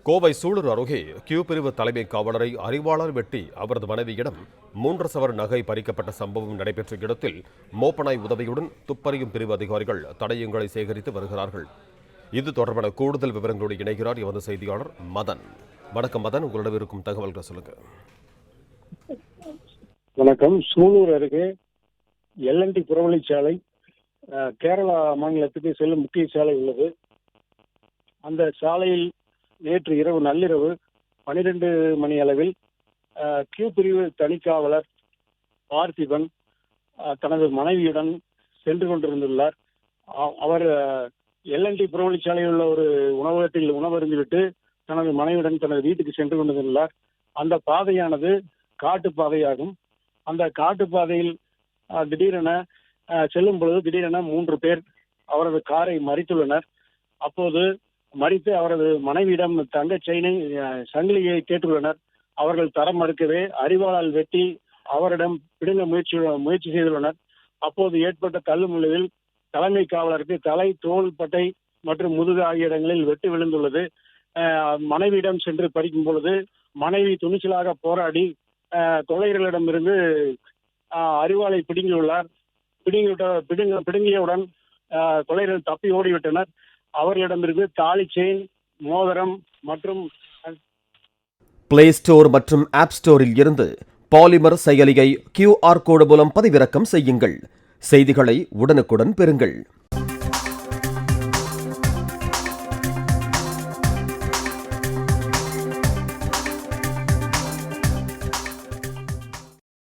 கோவை சூலூர் அருகே கியூ பிரிவு தலைமை காவலரை அறிவாளால் வெட்டி அவரது மனைவியிடம் 3 சவரன் நகை பறிக்கப்பட்ட சம்பவம் நடைபெற்ற இடத்தில் மோப்பனாய் உதவியுடன் துப்பறியும் பிரிவு அதிகாரிகள் தடயங்களை சேகரித்து வருகிறார்கள். இது தொடர்பான கூடுதல் விவரங்களோடு இணைகிறார் எமது செய்தியாளர் மதன். வணக்கம் மதன், உங்களிடம் இருக்கும் தகவல்கள் சொல்லுங்க. வணக்கம். சூலூர் அருகே எல்என்டி புறவழிச்சாலை கேரளா மாநிலத்துக்கு செல்லும் முக்கிய சாலை உள்ளது. அந்த சாலையில் நேற்று இரவு நள்ளிரவு 12 மணி அளவில் கியூ பிரிவு தனிக்காவலர் பார்த்திபன் தனது மனைவியுடன் சென்று கொண்டிருந்துள்ளார். அவர் எல்என்டி புறவழிச்சாலையில் உள்ள ஒரு உணவகத்தில் உணவருந்திவிட்டு தனது மனைவியுடன் தனது வீட்டுக்கு சென்று கொண்டிருந்துள்ளார். அந்த பாதையானது காட்டு பாதையாகும். அந்த காட்டு பாதையில் திடீரென செல்லும் பொழுது திடீரென 3 பேர் அவரது காரை மறித்துள்ளனர். அப்போது மறித்து அவரது மனைவியிடம் தங்க செயினை சங்கிலியை கேட்டுள்ளனர். அவர்கள் தர மறுக்கவே அறிவாளால் வெட்டி அவரிடம் பிடுங்க முயற்சி செய்துள்ளனர். அப்போது ஏற்பட்ட தள்ளுமுள்ளில் தலைமை காவலருக்கு தலை, தோள் பட்டை மற்றும் முதுகு ஆகிய இடங்களில் வெட்டு விழுந்துள்ளது. மனைவியிடம் சென்று பறிக்கும் பொழுது மனைவி துணிச்சலாக போராடி கொள்ளையர்களிடமிருந்து அறிவாளை பிடுங்கியுள்ளார். பிடுங்கியவுடன் கொள்ளையர்கள் தப்பி ஓடிவிட்டனர். அவர்களிடமிருந்து தாலி, செயின், மோதிரம் மற்றும் பிளே ஸ்டோர் மற்றும் ஆப் ஸ்டோரில் இருந்து பாலிமர் செயலியை QR கோடு மூலம் பதிவிறக்கம் செய்யுங்கள். செய்திகளை உடனுக்குடன் பெறுங்கள்.